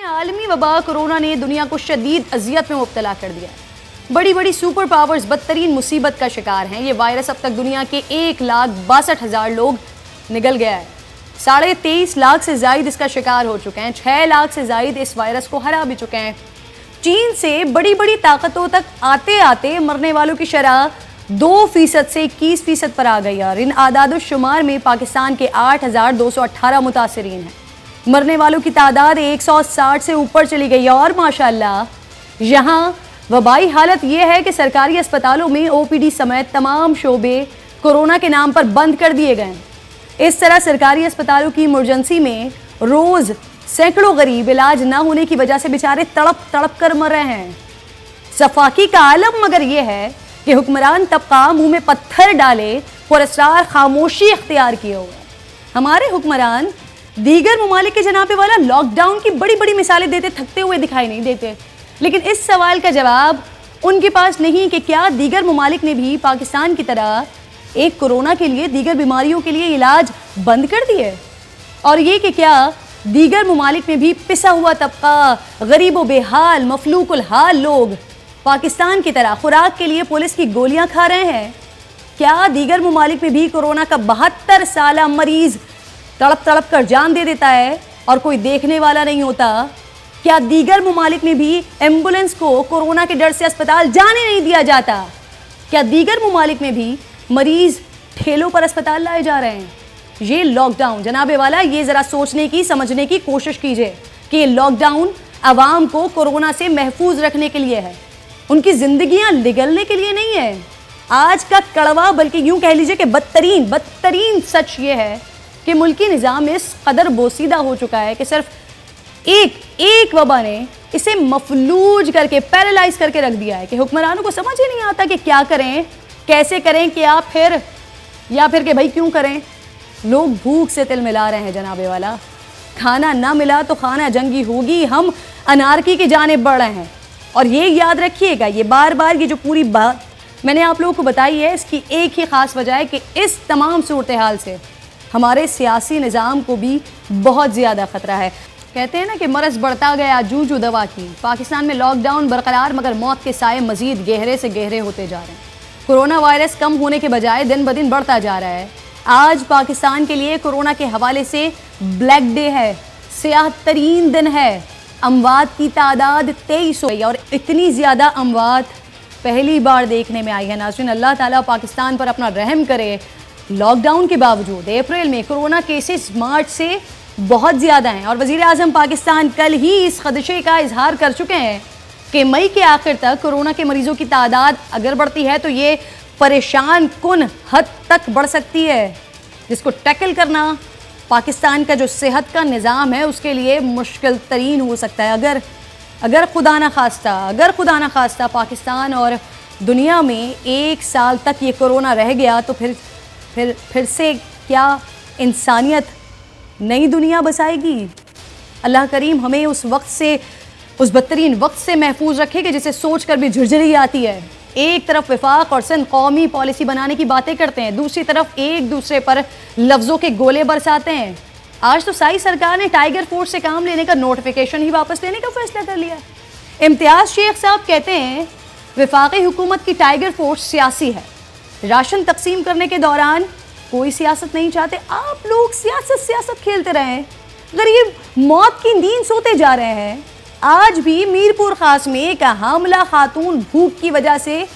आलमी वबा कोरोना ने दुनिया को शदीद अजियत में मुब्तला कर दिया है। बड़ी बड़ी सुपर पावर्स बदतरीन मुसीबत का शिकार हैं। ये वायरस अब तक दुनिया के 1,62,000 लोग निगल गया है। 23.5 लाख से ज़ायद इसका शिकार हो चुके हैं। 6 लाख से ज़ायद इस वायरस को हरा भी चुके हैं। चीन से बड़ी बड़ी ताकतों तक आते आते मरने वालों की शरह 2% से 21% पर आ गई और इन आदाद शुमार में पाकिस्तान के 8,218 मुतासरीन हैं। मरने वालों की तादाद 160 से ऊपर चली गई और माशाअल्लाह यहाँ वबाई हालत ये है कि सरकारी अस्पतालों में OPD समेत तमाम शोबे कोरोना के नाम पर बंद कर दिए गए हैं। इस तरह सरकारी अस्पतालों की इमरजेंसी में रोज़ सैकड़ों गरीब इलाज न होने की वजह से बेचारे तड़प तड़प कर मर रहे हैं। सफाकी का आलम मगर ये है कि हुक्मरान तबका मुंह में पत्थर डाले और असरार खामोशी इख्तियार किए हुए। हमारे हुक्मरान दीगर ममालिक के जनाबे वाला लॉकडाउन की बड़ी बड़ी मिसालें देते थकते हुए दिखाई नहीं देते, लेकिन इस सवाल का जवाब उनके पास नहीं कि क्या दीगर ममालिक ने भी पाकिस्तान की तरह एक कोरोना के लिए दीगर बीमारियों के लिए इलाज बंद कर दिए, और ये कि क्या दीगर ममालिक में भी पिसा हुआ तबका गरीब व बेहाल मफलूकुल हाल लोग पाकिस्तान की तरह खुराक के लिए पुलिस की गोलियां खा रहे हैं। क्या दीगर ममालिक में भी कोरोना का 72 साला मरीज तड़प तड़प कर जान दे देता है और कोई देखने वाला नहीं होता? क्या दीगर ममालिक में भी एम्बुलेंस को कोरोना के डर से अस्पताल जाने नहीं दिया जाता? क्या दीगर ममालिक में भी मरीज ठेलों पर अस्पताल लाए जा रहे हैं? ये लॉकडाउन जनाबे वाला, ये ज़रा सोचने की समझने की कोशिश कीजिए कि ये लॉकडाउन आवाम को कोरोना से महफूज रखने के लिए है, उनकी ज़िंदगियां निगलने के लिए नहीं है। आज का कड़वा बल्कि यूं कह लीजिए कि बदतरीन सच ये है कि मुल्की निज़ाम इस कदर बोसीदा हो चुका है कि सिर्फ एक वबा ने इसे मफलूज करके पैरालाइज करके रख दिया है कि हुक्मरानों को समझ ही नहीं आता कि क्या करें, कैसे करें, कि या फिर कि भाई क्यों करें। लोग भूख से तिल मिला रहे हैं जनाबे वाला। खाना ना मिला तो खाना जंगी होगी, हम अनारकी की जानिब बढ़ रहे हैं। और ये याद रखिएगा, ये बार बार ये जो पूरी बात मैंने आप लोगों को बताई है, इसकी एक ही ख़ास वजह है कि इस तमाम सूरत हाल से हमारे सियासी निज़ाम को भी बहुत ज़्यादा ख़तरा है। कहते हैं ना कि मरज़ बढ़ता गया जूझू दवा की। पाकिस्तान में लॉकडाउन बरकरार मगर मौत के साए मज़ीद गहरे से गहरे होते जा रहे हैं। कोरोना वायरस कम होने के बजाय दिन ब दिन बढ़ता जा रहा है। आज पाकिस्तान के लिए कोरोना के हवाले से ब्लैक डे है, स्याह तरीन दिन है। अमवात की तादाद 23 हो गई और इतनी ज़्यादा अमवात पहली बार देखने में आई है। नाज़रीन, अल्लाह ताला पाकिस्तान पर अपना रहम करे। लॉकडाउन के बावजूद अप्रैल में कोरोना केसेस मार्च से बहुत ज़्यादा हैं और वज़ीर आज़म पाकिस्तान कल ही इस खदशे का इजहार कर चुके हैं कि मई के आखिर तक कोरोना के मरीज़ों की तादाद अगर बढ़ती है तो ये परेशान कुन हद तक बढ़ सकती है, जिसको टैकल करना पाकिस्तान का जो सेहत का निज़ाम है उसके लिए मुश्किल तरीन हो सकता है। अगर खुदा न खास्ता पाकिस्तान और दुनिया में 1 साल तक ये कोरोना रह गया तो फिर से क्या इंसानियत नई दुनिया बसाएगी? अल्लाह करीम हमें उस बदतरीन वक्त से महफूज रखे कि जिसे सोच कर भी झुरझुरी आती है। एक तरफ वफाक और सिंध कौमी पॉलिसी बनाने की बातें करते हैं, दूसरी तरफ एक दूसरे पर लफ्ज़ों के गोले बरसाते हैं। आज तो साई सरकार ने टाइगर फोर्स से काम लेने का नोटिफिकेशन ही वापस लेने का फैसला कर लिया। इम्तियाज़ शेख साहब कहते हैं वफाकी हुकूमत की टाइगर फोर्स सियासी है। राशन तकसीम करने के दौरान कोई सियासत नहीं चाहते। आप लोग सियासत खेलते रहे, गरीब मौत की नींद सोते जा रहे हैं। आज भी मीरपुर खास में एक हामला खातून भूख की वजह से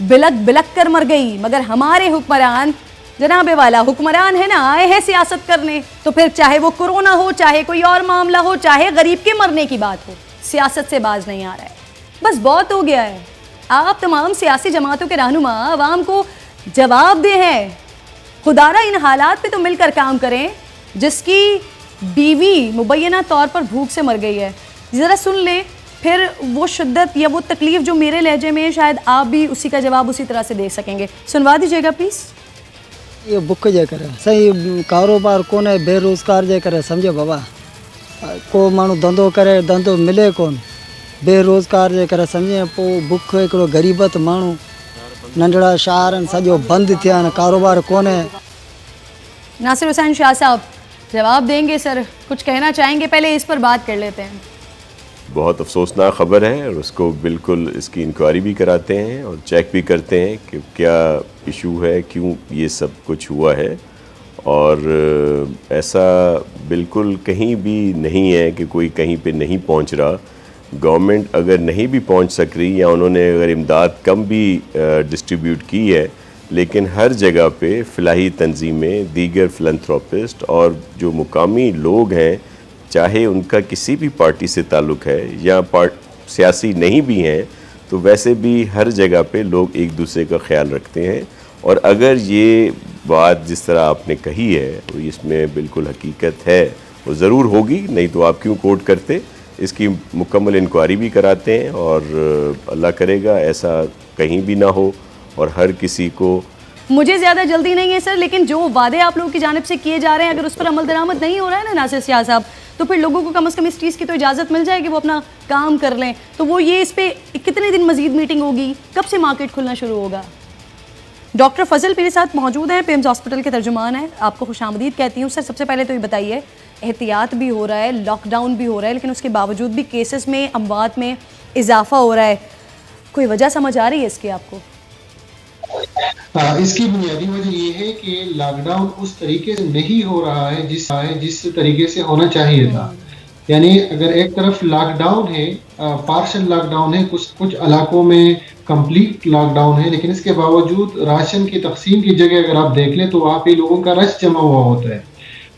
बिलक कर मर गई, मगर हमारे हुक्मरान जनाबे वाला हुक्मरान है ना, आए हैं सियासत करने, तो फिर चाहे वो कोरोना हो, चाहे कोई और मामला हो, चाहे गरीब के मरने की बात हो, सियासत से बाज नहीं आ रहा है। बस बहुत हो गया है। आप तमाम सियासी जमातों के रहनुमा आवाम को जवाब दे हैं। खुदारा इन हालात पे तो मिलकर काम करें जिसकी बीवी मुबैना तौर पर भूख से मर गई है। ज़रा सुन ले फिर वो शिद्दत या वो तकलीफ़ जो मेरे लहजे में, शायद आप भी उसी का जवाब उसी तरह से दे सकेंगे। सुनवा दीजिएगा प्लीज़। ये बुक जे करे सही कारोबार कोने, बेरोज़गार जे करे समझे बाबा, को माण्हू धंधो करे, धंधो मिले कोन, बेरोज़गार जे करे समझे, पोइ बुख हिकिड़ो ग़रीबत माण्हू, नंढड़ा शहर सॼो बंदि थिया आहिनि, कारोबार कोन्हे। नासिर हुसैन शाह साहब, जवाब देंगे सर, कुछ कहना चाहेंगे? पहले इस पर बात कर लेते हैं। बहुत अफसोसनाक ख़बर है और उसको बिल्कुल इसकी इंक्वायरी भी कराते हैं और चेक भी करते हैं कि क्या इशू है, क्यों ये सब कुछ हुआ है। और ऐसा बिल्कुल कहीं भी नहीं है कि कोई कहीं पे नहीं पहुंच रहा। गवर्नमेंट अगर नहीं भी पहुंच सक रही या उन्होंने अगर इमदाद कम भी डिस्ट्रीब्यूट की है, लेकिन हर जगह पे फलाही तंजीमें, दीगर फिलंथ्रोपिस्ट और जो मुकामी लोग हैं, चाहे उनका किसी भी पार्टी से ताल्लुक़ है या सियासी नहीं भी हैं, तो वैसे भी हर जगह पे लोग एक दूसरे का ख्याल रखते हैं। और अगर ये बात जिस तरह आपने कही है तो इसमें बिल्कुल हकीकत है, वो ज़रूर होगी, नहीं तो आप क्यों कोट करते। इसकी मुकम्मल इंक्वायरी भी कराते हैं और अल्लाह करेगा ऐसा कहीं भी ना हो और हर किसी को। मुझे ज़्यादा जल्दी नहीं है सर, लेकिन जो वादे आप लोगों की जानिब से किए जा रहे हैं, अगर उस पर अमल दरामद नहीं हो रहा है ना नासिर सियाह साहब, तो फिर लोगों को कम से कम इस चीज़ की तो इजाज़त मिल जाए कि वो अपना काम कर लें। तो वो ये इस पे कितने दिन मजीद मीटिंग होगी, कब से मार्केट खुलना शुरू होगा? डॉक्टर फजल मेरे साथ मौजूद हैं, पिम्स हॉस्पिटल के तर्जुमान हैं। आपको खुशामदीद कहती हूँ। सर, सबसे पहले तो ये बताइए, एहतियात भी हो रहा है, लॉकडाउन भी हो रहा है, लेकिन उसके बावजूद भी केसेस में, अमवात में इजाफा हो रहा है। कोई वजह समझ आ रही है इसकी आपको? इसकी बुनियादी वजह ये है कि लॉकडाउन उस तरीके से नहीं हो रहा है जिस तरीके से होना चाहिए था। यानी अगर एक तरफ लॉकडाउन है, पार्शल लॉकडाउन है, कुछ इलाकों में कंप्लीट लॉकडाउन है, लेकिन इसके बावजूद राशन की तकसीम की जगह अगर आप देख लें तो वहाँ पे लोगों का रश जमा हुआ होता है।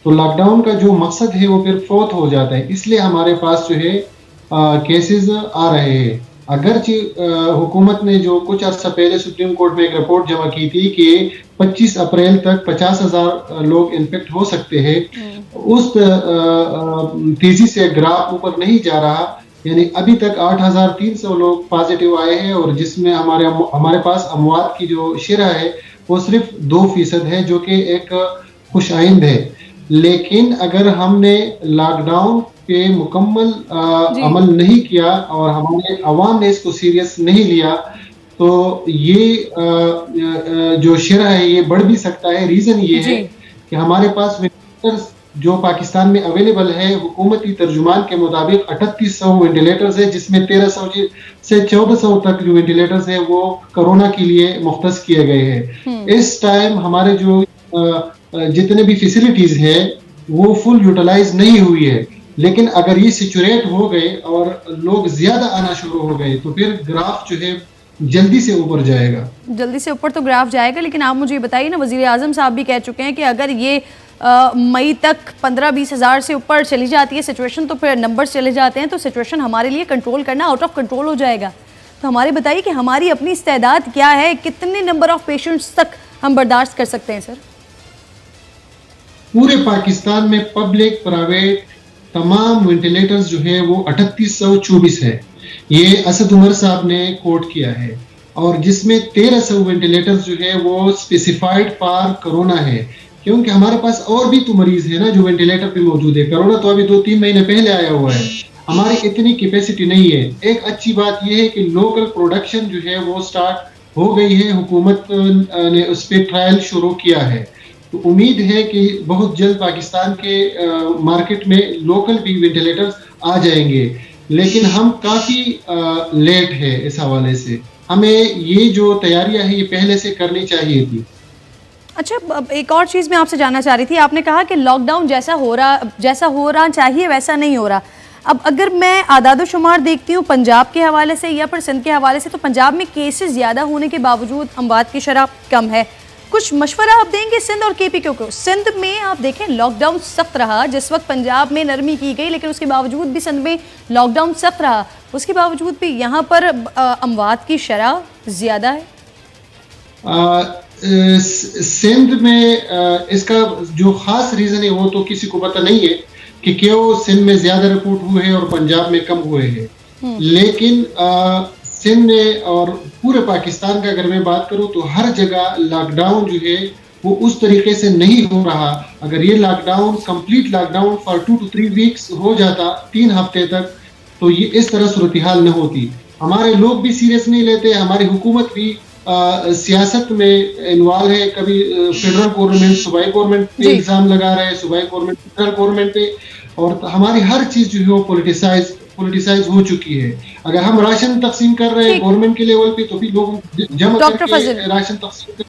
तो लॉकडाउन का जो मकसद है वो फिर फौत हो जाता है। इसलिए हमारे पास जो है केसेस आ रहे हैं। अगरचे हुकूमत ने जो कुछ अर्सा पहले सुप्रीम कोर्ट में एक रिपोर्ट जमा की थी कि 25 अप्रैल तक 50,000 लोग इन्फेक्ट हो सकते हैं, उस तेजी से ग्राफ ऊपर नहीं जा रहा। यानी अभी तक 8,300 लोग पॉजिटिव आए हैं और जिसमें हमारे पास अमवात की जो शरह है वो सिर्फ 2% है, जो कि एक खुशाइंद है। लेकिन अगर हमने लॉकडाउन पे मुकम्मल अमल नहीं किया और हमारे अवाम ने इसको सीरियस नहीं लिया तो ये जो शरह है ये बढ़ भी सकता है। रीज़न ये है कि हमारे पास वेंटिलेटर्स जो पाकिस्तान में अवेलेबल है, हुकूमती तर्जुमान के मुताबिक 3800 वेंटिलेटर्स है, जिसमें 1300 से 1400 तक जो वेंटिलेटर्स है वो कोरोना के लिए मुख्तस किए गए हैं। इस टाइम हमारे जो जितने भी फैसिलिटीज है वो फुल यूटिलाइज नहीं हुई है। लेकिन अगर ये सिचुएट हो गए और लोग ज्यादा आना शुरू हो गए तो फिर ग्राफ जो है जल्दी से ऊपर जाएगा। जल्दी से ऊपर तो ग्राफ जाएगा, लेकिन आप मुझे बताइए ना, वज़ीर आज़म साहब भी कह चुके हैं कि अगर ये मई तक 15-20 हज़ार से ऊपर चली जाती है सिचुएशन, तो फिर नंबर्स चले जाते हैं तो सिचुएशन हमारे लिए कंट्रोल करना आउट ऑफ कंट्रोल हो जाएगा। तो हमारे बताइए कि हमारी अपनी इस्तेदाद क्या है, कितने नंबर ऑफ पेशेंट्स तक हम बर्दाश्त कर सकते हैं? सर, पूरे पाकिस्तान में पब्लिक प्राइवेट तमाम वेंटिलेटर्स जो है वो 3824 है। ये असद उमर साहब ने कोट किया है और जिसमें 1300 वेंटिलेटर्स जो है वो स्पेसिफाइड फॉर कोरोना है, क्योंकि हमारे पास और भी तो मरीज है ना जो वेंटिलेटर पे मौजूद है। कोरोना तो अभी 2-3 महीने पहले आया हुआ है, हमारी इतनी कैपेसिटी नहीं है। एक अच्छी बात यह है कि लोकल प्रोडक्शन जो है वो स्टार्ट हो गई है, हुकूमत ने उस पर ट्रायल शुरू किया है। तो उम्मीद है कि बहुत जल्द पाकिस्तान के मार्केट में लोकल भी वेंटिलेटर्स आ जाएंगे, लेकिन हम काफ़ी लेट है इस हवाले से। हमें ये जो तैयारियां है ये पहले से करनी चाहिए थी। अच्छा, एक और चीज़ मैं आपसे जानना चाह रही थी। आपने कहा कि लॉकडाउन जैसा हो रहा चाहिए वैसा नहीं हो रहा। अब अगर मैं आदाद शुमार देखती हूँ पंजाब के हवाले से या फिर सिंध के हवाले से, तो पंजाब में केसेस ज़्यादा होने के बावजूद अमवात की शरह कम है। कुछ मशवरा आप देंगे सिंध और केपी को? सिंध में आप देखें लॉकडाउन सख्त रहा, जिस वक्त पंजाब में नरमी की गई, लेकिन उसके बावजूद भी सिंध में लॉकडाउन सख्त रहा। उसके बावजूद भी यहाँ पर अमवात की शरह ज़्यादा है। सिंध में इसका जो खास रीज़न है वो तो किसी को पता नहीं है कि क्यों सिंध में ज़्यादा रिपोर्ट हुए हैं और पंजाब में कम हुए हैं। लेकिन सिंध में और पूरे पाकिस्तान का अगर मैं बात करूं तो हर जगह लॉकडाउन जो है वो उस तरीके से नहीं हो रहा। अगर ये lockdown complete lockdown for 2 to 3 weeks हो जाता, 3 हफ्ते तक, तो ये इस तरह सूरत हाल न होती। हमारे लोग भी सीरियस नहीं लेते, हमारी हुकूमत भी सियासत में इन्वॉल्व है, कभी फेडरल गवर्नमेंट सूबाई गवर्नमेंट पे जी। इल्जाम लगा रहा है, सूबाई गवर्नमेंट फेडरल गवर्नमेंट पे, और हमारी हर चीज जो है वो पोलिटिसाइज हो चुकी है। अगर हम राशन तकसीम कर रहे हैं ठीक। गवर्नमेंट के लेवल पे तो भी लोग जमा डॉक्टर करके फजल। राशन तकसीम